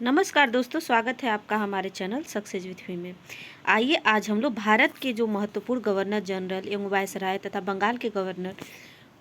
नमस्कार दोस्तों, स्वागत है आपका हमारे चैनल सक्सेस विथ मी में। आइए आज हम लोग भारत के जो महत्वपूर्ण गवर्नर जनरल एवं वायसराय तथा बंगाल के गवर्नर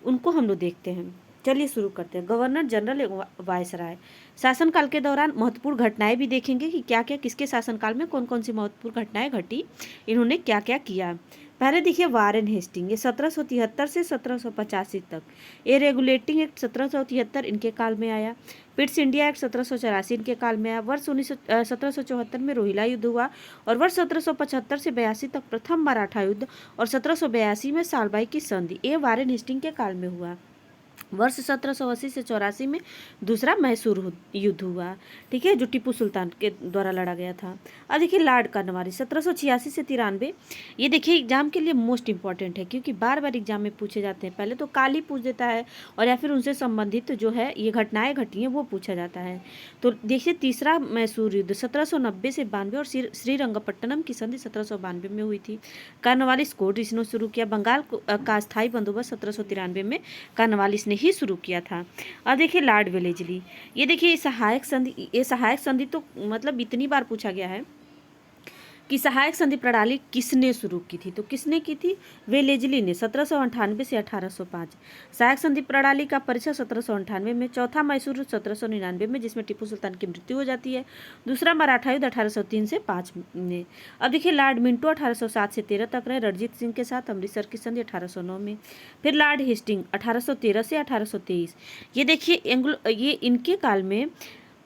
उनको हम लोग देखते हैं। चलिए शुरू करते हैं। गवर्नर जनरल एवं वायसराय शासनकाल के दौरान महत्वपूर्ण घटनाएं भी देखेंगे कि क्या क्या किसके शासनकाल में कौन कौन सी महत्वपूर्ण घटनाएं घटी, इन्होंने क्या क्या किया। पहले देखिए वारेन हेस्टिंग, ये 1773 से 1785 तक। ये रेगुलेटिंग एक्ट 1773 इनके काल में आया। पिट्स इंडिया एक्ट 1784 इनके काल में आया। वर्ष 1774 में रोहिला युद्ध हुआ और वर्ष 1775 से 82 तक प्रथम मराठा युद्ध और 1782 में सालबाई की संधि, ये वारेन हेस्टिंग के काल में हुआ। वर्ष 1780 से 84 में दूसरा मैसूर युद्ध हुआ, ठीक है, जो टीपू सुल्तान के द्वारा लड़ा गया था। अब देखिए लॉर्ड कार्नवालिस 1786 से 93, ये देखिए एग्जाम के लिए मोस्ट इंपॉर्टेंट है क्योंकि बार बार एग्जाम में पूछे जाते हैं। पहले तो काल ही पूछ देता है और या फिर उनसे संबंधित जो है ये घटनाएं घटी हैं वो पूछा जाता है। तो देखिए तीसरा मैसूर युद्ध 1790 से 92 और श्रीरंगपट्टनम की संधि 1792 में हुई थी। कार्नवालिस कोड इसने शुरू किया। बंगाल का स्थायी बंदोबस्त 1793 में कार्नवालिस ने ही शुरू किया था। अब देखिए लॉर्ड वेलेजली, ये देखिए सहायक संधि तो मतलब इतनी बार पूछा गया है कि सहायक संधि प्रणाली किसने शुरू की थी, तो किसने की थी? वेलेजली ने 1798 से 1805। सहायक संधि प्रणाली का परिचय 1798 में। चौथा मैसूर 1799 में जिसमें टीपू सुल्तान की मृत्यु हो जाती है। दूसरा मराठा युद्ध 1803 से 5 में। अब देखिए लॉर्ड मिंटो 1807 से 13 तक रहे रणजीत सिंह के साथ। अमृतसर की संधि 1809 में। फिर लॉर्ड हेस्टिंग 1813 से 1823, ये देखिए ये इनके काल में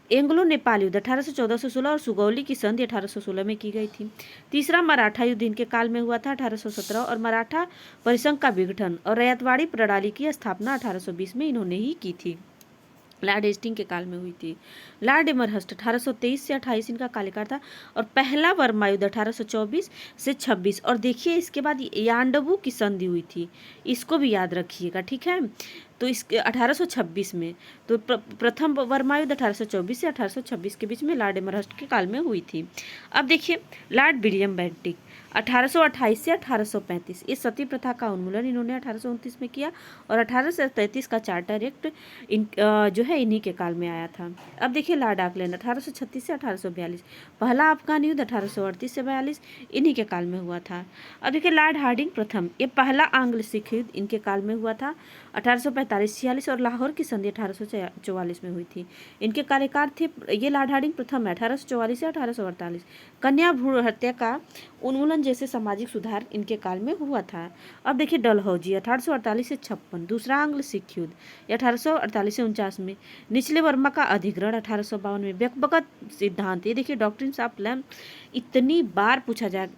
एंग्लो नेपाल युद्ध 1814 से 16 और सुगौली की संधि 1816 में की गई थी। तीसरा मराठा युद्ध इनके काल में हुआ था 1817 और मराठा परिसंघ का विघटन और रैयतवाड़ी प्रणाली की स्थापना 1820 में इन्होंने ही की थी, लॉर्ड हेस्टिंग के काल में हुई थी। लॉर्ड एमरहस्ट 1823 से 28 इनका कार्यकाल था और पहला बर्मा युद्ध 1824 से 26। और देखिए इसके बाद यांडबू की संधि हुई थी, इसको भी याद रखिएगा, ठीक है। तो इस 1826 में तो प्रथम बर्मा युद्ध 1824 से 1826 के बीच में लॉर्ड एमरहस्ट के काल में हुई थी। अब देखिए लॉर्ड विलियम बेंटिक 1828 से 1835, इस सती प्रथा का उन्मूलन इन्होंने 1829 में किया और 1833 का चार्टर एक्ट जो है इन्हीं के काल में आया था। अब देखिए लॉर्ड ऑकलैंड 1836 से 1842, पहला अफगान युद्ध 1838 से 42 इन्हीं के काल में हुआ था। अब देखिए लॉर्ड हार्डिंग प्रथम, ये पहला आंग्ल सिख युद्ध इनके काल में हुआ था 1845-46 और लाहौर की संधि 1844 में हुई थी। इनके कार्यकाल थे, ये लॉर्ड हार्डिंग प्रथम है 1844 से 1848। कन्या भ्रूण हत्या का उन्मूलन जैसे सामाजिक सुधार इनके काल में हुआ था। अब देखिए डलहौजी 1848 से 56, दूसरा आंग्ल सिख युद्ध 1848 से 49 में। निचले वर्मा का अधिग्रहण 1852 में। व्यक्तिगत सिद्धांत, ये देखिए डॉक्ट्रिन ऑफ लैम्प इतनी बार पूछा जाए,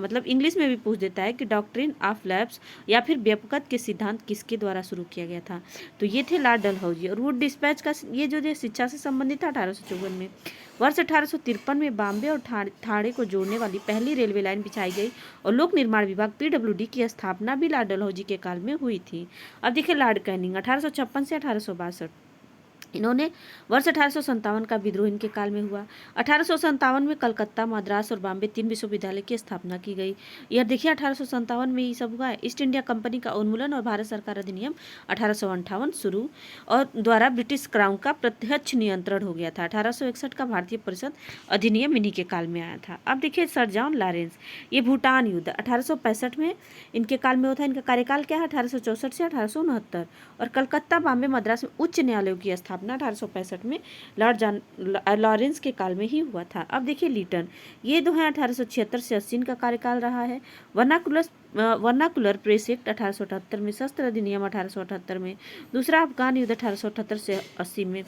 मतलब इंग्लिश में भी पूछ देता है कि डॉक्ट्रिन ऑफ लैम्प्स या फिर व्यक्तिगत के सिद्धांत किसके द्वारा शुरू किया गया था, तो ये थे लॉर्ड डलहौजी। और वुड डिस्पैच का ये जो शिक्षा से संबंधित था 1854 में। वर्ष 1853 में बॉम्बे और ठाणे को जोड़ने वाली पहली रेलवे लाइन बिछाई गई और लोक निर्माण विभाग पीडब्ल्यूडी की स्थापना भी लॉर्ड डलहौजी के काल में हुई थी। अब देखिए लॉर्ड कैनिंग 1856 से 1862, इन्होंने वर्ष 1857 का विद्रोह इनके काल में हुआ। 1857 में कलकत्ता, मद्रास और बॉम्बे 3 विश्वविद्यालय की स्थापना की गई। यह देखिए 1857 में ये सब हुआ। ईस्ट इंडिया कंपनी का उन्मूलन और भारत सरकार अधिनियम 1858 शुरू और द्वारा ब्रिटिश क्राउन का प्रत्यक्ष नियंत्रण हो गया था। 1861 का भारतीय परिषद अधिनियम इन्हीं के काल में आया था। अब देखिए सर जॉन लॉरेंस, ये भूटान युद्ध 1865 में इनके काल में हुआ था। इनका कार्यकाल क्या है 1864 से 1869 और कलकत्ता, बॉम्बे, मद्रास में उच्च न्यायालयों की स्थापना 1865 में लॉर्ड जॉन लॉरेंस के काल में ही हुआ था। अब देखिए लीटन, ये दो हैं 1876 से 80 का कार्यकाल रहा है। वर्नाकुलर प्रेस एक्ट 1878 में। शस्त्र अधिनियम 1878 में। दूसरा अफगान युद्ध 1878 से 80 में।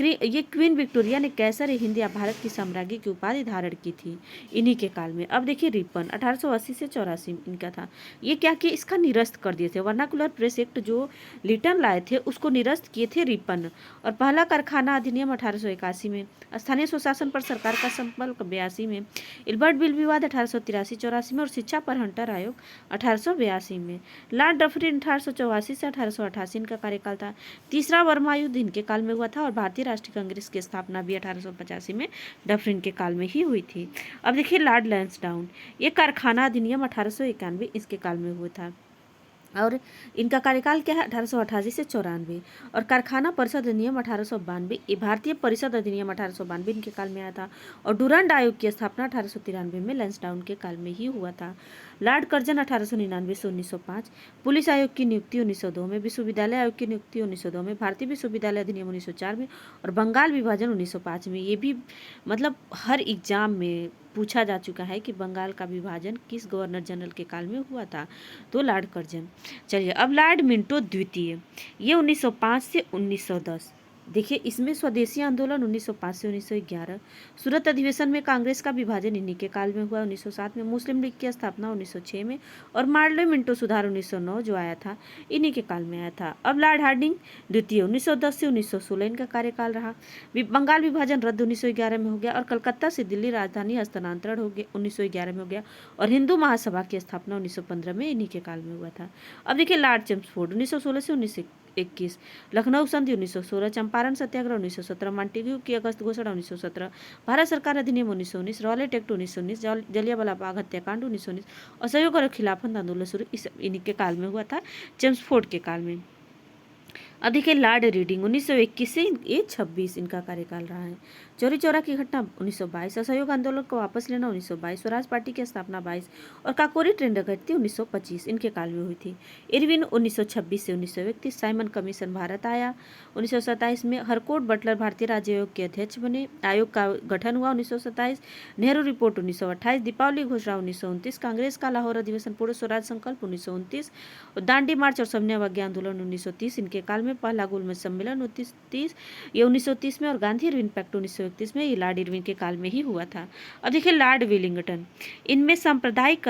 ये क्वीन विक्टोरिया ने कैसर हिंद या भारत की साम्राज्ञी की उपाधि धारण की थी इन्हीं के काल में। अब देखिए रिपन 1880 से 84 इनका था। ये क्या किया, इसका निरस्त कर दिए थे। वर्नाकुलर प्रेस एक्ट जो लिटन लाए थे उसको निरस्त किए थे रिपन। और पहला कारखाना अधिनियम 1881 में। स्थानीय स्वशासन पर सरकार का संकल्प 82 में। इल्बर्ट बिल विवाद 1883-84 में और शिक्षा पर हंटर आयोग 1882 में। लॉर्ड डफरिन 1884 से 1888 इनका कार्यकाल था। तीसरा बर्मा युद्ध इनके काल में हुआ था और भारतीय राष्ट्रीय कांग्रेस की स्थापना भी 1885 में डफरिन के काल में ही हुई थी। अब देखिए लॉर्ड लैंसडाउन, ये कारखाना अधिनियम 1891 इसके काल में हुआ था। और इनका कार्यकाल क्या है 1888 से 94। और कारखाना परिषद अधिनियम 1892, ये भारतीय परिषद अधिनियम 1892 इनके काल में आया था। और डुरांड आयोग की स्थापना 1893 में लैंसडाउन के काल में ही हुआ था। लॉर्ड कर्जन 1899 से 1905, पुलिस आयोग की नियुक्ति 1902 में, विश्वविद्यालय आयोग की नियुक्ति 1902 में, भारतीय विश्वविद्यालय अधिनियम 1904 में, और बंगाल विभाजन 1905 में। ये भी मतलब हर एग्जाम में पूछा जा चुका है कि बंगाल का विभाजन किस गवर्नर जनरल के काल में हुआ था, तो लॉर्ड कर्जन। चलिए अब लॉर्ड मिंटो द्वितीय, ये 1905 से 1910। देखिए इसमें स्वदेशी आंदोलन 1905 से 1911, सूरत अधिवेशन में कांग्रेस का विभाजन इन्हीं के काल में हुआ 1907 में, मुस्लिम लीग की स्थापना 1906 में, और मार्ले मिंटो सुधार 1909 जो आया था इन्हीं के काल में आया था। अब लॉर्ड हार्डिंग द्वितीय 1910 से 1916 इनका कार्यकाल रहा। बंगाल विभाजन रद्द 1911 में हो गया, और कलकत्ता से दिल्ली राजधानी हस्तांतरण हो गया 1911 में हो गया, और हिंदू महासभा की स्थापना 1915 में इन्हीं के काल में हुआ था। अब देखिए लॉर्ड चेम्सफोर्ड 1916 से 1921, लखनऊ संधि 1916, चंपारण सत्याग्रह 1917, मॉन्टेग्यू की अगस्त घोषणा 1917, भारत सरकार अधिनियम 1919, रॉलेट एक्ट 1919, जलियांवाला बाग हत्याकांड 1919, असहयोग और खिलाफत आंदोलन शुरू इस इन्हीं के काल में हुआ था, चेम्सफोर्ड के काल में। अब देखिए लॉर्ड रीडिंग 1921 से 26 इनका कार्यकाल रहा है। चोरी चौरा की घटना 1922, असहयोग आंदोलन को वापस लेना 1922, स्वराज पार्टी की स्थापना 22, और काकोरी ट्रेन डकैती 1925 इनके काल में हुई थी। इरविन 1926 से 1931, साइमन कमीशन भारत आया 1927 में, हरकोट बटलर भारतीय राज्य आयोग के अध्यक्ष बने, आयोग का गठन हुआ 1927, नेहरू रिपोर्ट 1928, दीपावली घोषणा 1929, कांग्रेस का लाहौर अधिवेशन पूर्ण स्वराज संकल्प 1929, दांडी मार्च और समन्वय अवज्ञा आंदोलन 1930 इनके काल में, पहला गोलमेज सम्मेलन 1930 ये 1930 में, और गांधी इरविन पैक्ट 1931 में, ये लॉर्ड इरविन के काल में ही हुआ था। अब देखिए लॉर्ड वेलिंगटन, इनमें सांप्रदायिक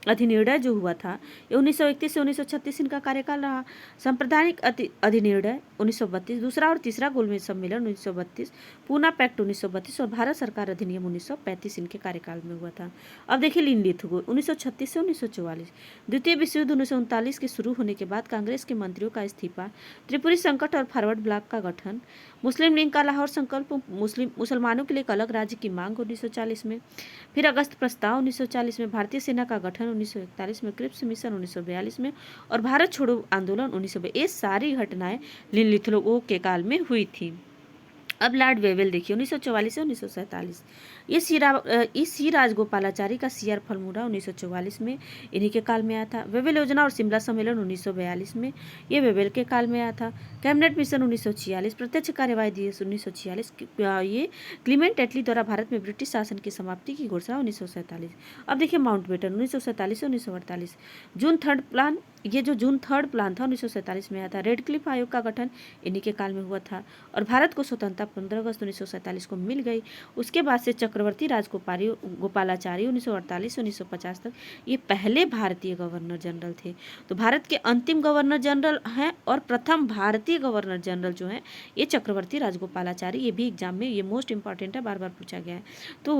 अधिनिर्णय जो हुआ था ये 1931 से 1936 इनका कार्यकाल रहा। सांप्रदायिक अधिनिर्णय 1932, दूसरा और तीसरा गोलमेज सम्मेलन 1932, पूना पैक्ट 1932, और भारत सरकार अधिनियम 1935 इनके कार्यकाल में हुआ था। अब देखिए लिनलिथगो 1936 से 1944, द्वितीय विश्व युद्ध 1939 के शुरू होने के बाद कांग्रेस के मंत्रियों का इस्तीफा, त्रिपुरी संकट और फॉरवर्ड ब्लॉक का गठन, मुस्लिम लीग का लाहौर संकल्प, मुसलमानों के लिए एक अलग राज्य की मांग 1940 में, फिर अगस्त प्रस्ताव 1940 में, भारतीय सेना का गठन 1941 में, क्रिप्स मिशन 1942 में, और भारत छोड़ो आंदोलन 1942। ये सारी घटनाएं लिनलिथगो के काल में हुई थी। अब लॉर्ड वेवेल देखिए 1944 से 1947, ये सी राजगोपालाचारी का सीआर फलमुरा 1944 में इन्हीं के काल में आया था। वेवेल योजना और शिमला सम्मेलन 1942 में ये वेवेल के काल में आया था। कैबिनेट मिशन 1946, प्रत्यक्ष कार्यवाही दिवस 1946, ये क्लीमेंट एटली द्वारा भारत में ब्रिटिश शासन की समाप्ति की घोषणा 1947। अब देखिए माउंटबेटन 1947 से 1948, जून थर्ड प्लान, ये जो जून थर्ड प्लान था 1947 में आया था। रेड क्लिफ आयोग का गठन इन्हीं के काल में हुआ था, और भारत को स्वतंत्रता 15 अगस्त 1947 को मिल गई। उसके बाद से चक्रवर्ती गोपालाचारी 1948 से 1950 तक ये पहले भारतीय गवर्नर जनरल थे। तो भारत के अंतिम गवर्नर जनरल हैं, और प्रथम भारतीय गवर्नर जनरल जो हैं ये चक्रवर्ती राजगोपालाचारी। ये भी एग्जाम में ये मोस्ट इंपॉर्टेंट है, बार बार पूछा गया है। तो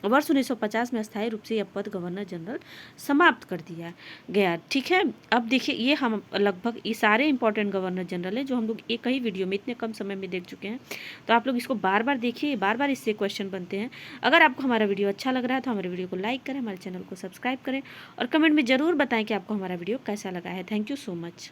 वर्ष 1950 में अस्थायी रूप से यह पद गवर्नर जनरल समाप्त कर दिया गया। ठीक है, अब देखिए ये हम लगभग ये सारे इंपॉर्टेंट गवर्नर जनरल हैं जो हम लोग एक ही वीडियो में इतने कम समय में देख चुके हैं। तो आप लोग इसको बार बार देखिए, बार बार इससे क्वेश्चन बनते हैं। अगर आपको हमारा वीडियो अच्छा लग रहा है तो हमारे वीडियो को लाइक करें, हमारे चैनल को सब्सक्राइब करें, और कमेंट में ज़रूर बताएं कि आपको हमारा वीडियो कैसा लगा है। Thank you so much.